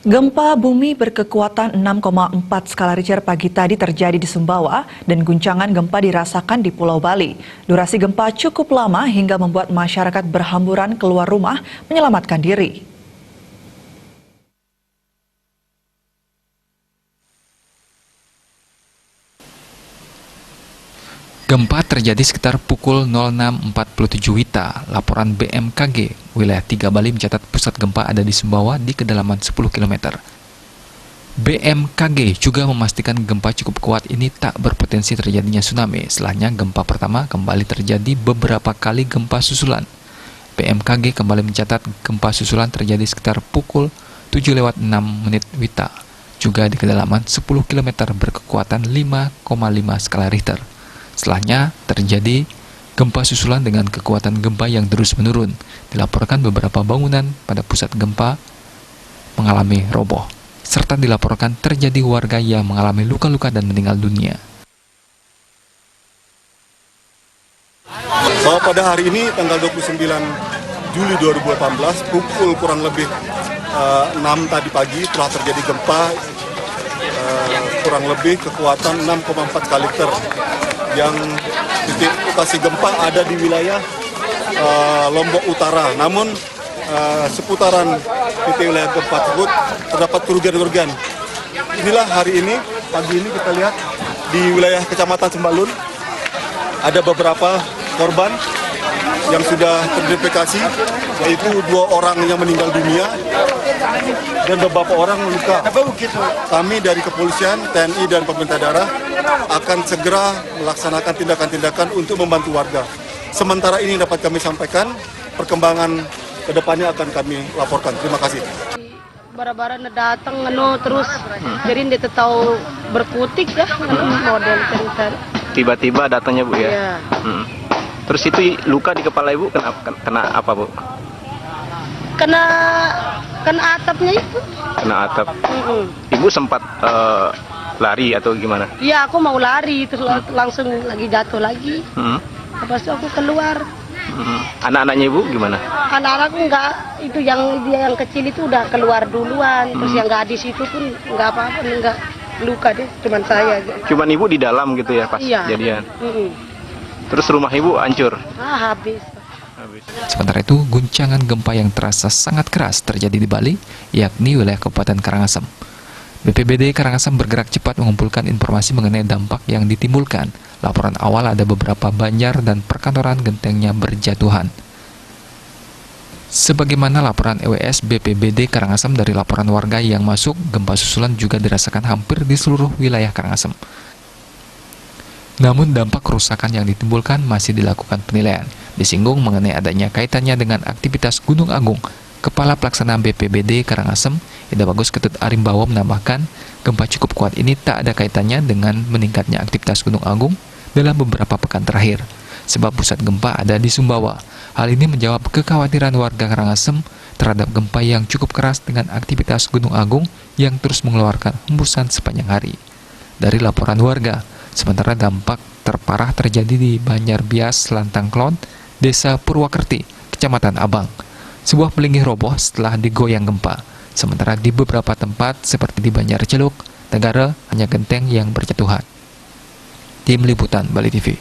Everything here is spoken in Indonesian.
Gempa bumi berkekuatan 6,4 skala Richter pagi tadi terjadi di Sumbawa dan guncangan gempa dirasakan di Pulau Bali. Durasi gempa cukup lama hingga membuat masyarakat berhamburan keluar rumah menyelamatkan diri. Gempa terjadi sekitar pukul 06.47 WITA. Laporan BMKG wilayah 3 Bali mencatat pusat gempa ada di Sumbawa di kedalaman 10 km. BMKG juga memastikan gempa cukup kuat ini tak berpotensi terjadinya tsunami. Setelahnya gempa pertama kembali terjadi beberapa kali gempa susulan. BMKG kembali mencatat gempa susulan terjadi sekitar pukul 7:06 WITA. Juga di kedalaman 10 km berkekuatan 5,5 skala Richter. Setelahnya terjadi gempa susulan dengan kekuatan gempa yang terus menurun. Dilaporkan beberapa bangunan pada pusat gempa mengalami roboh, serta dilaporkan terjadi warga yang mengalami luka-luka dan meninggal dunia. Bahwa pada hari ini tanggal 29 Juli 2018 pukul kurang lebih 6 tadi pagi telah terjadi gempa kurang lebih kekuatan 6,4 skala Richter yang titik lokasi gempa ada di wilayah Lombok Utara. Namun seputaran titik wilayah gempa tersebut terdapat kerugian-kerugian. Inilah hari ini, pagi ini kita lihat di wilayah Kecamatan Sembalun ada beberapa korban yang sudah teridentifikasi, yaitu 2 orang yang meninggal dunia dan beberapa orang luka. Kami dari kepolisian, TNI, dan pemerintah daerah akan segera melaksanakan tindakan-tindakan untuk membantu warga. Sementara ini dapat kami sampaikan, perkembangan ke depannya akan kami laporkan. Terima kasih. Bara-bara datang terus, jadi dia tahu berkutik ya model cerita. Tiba-tiba datangnya Bu ya. Iya. Terus itu luka di kepala Ibu kena apa Bu? Kena atapnya itu. Kena atap. Ibu sempat lari atau gimana? Iya, aku mau lari terus langsung lagi jatuh lagi. Habis itu aku keluar. Anak-anaknya Ibu gimana? Anak-anakku enggak, itu dia yang kecil itu udah keluar duluan. Terus yang gadis itu pun enggak apa-apa, enggak luka deh, cuman saya aja. Cuman Ibu di dalam gitu ya pas kejadian. Terus rumah Ibu hancur? Habis. Sementara itu, guncangan gempa yang terasa sangat keras terjadi di Bali, yakni wilayah Kabupaten Karangasem. BPBD Karangasem bergerak cepat mengumpulkan informasi mengenai dampak yang ditimbulkan. Laporan awal ada beberapa banjar dan perkantoran gentengnya berjatuhan. Sebagaimana laporan EWS BPBD Karangasem dari laporan warga yang masuk, gempa susulan juga dirasakan hampir di seluruh wilayah Karangasem. Namun dampak kerusakan yang ditimbulkan masih dilakukan penilaian. Disinggung mengenai adanya kaitannya dengan aktivitas Gunung Agung. Kepala Pelaksana BPBD Karangasem, Ida Bagus Ketut Arimbawo menambahkan, gempa cukup kuat ini tak ada kaitannya dengan meningkatnya aktivitas Gunung Agung dalam beberapa pekan terakhir. Sebab pusat gempa ada di Sumbawa. Hal ini menjawab kekhawatiran warga Karangasem terhadap gempa yang cukup keras dengan aktivitas Gunung Agung yang terus mengeluarkan hembusan sepanjang hari. Dari laporan warga, sementara dampak terparah terjadi di Banjarbias, Lantang Klon, Desa Purwakerti, Kecamatan Abang. Sebuah pelinggi roboh setelah digoyang gempa. Sementara di beberapa tempat seperti di Banjar Celuk, Negara hanya genteng yang berjatuhan. Tim Liputan Bali TV.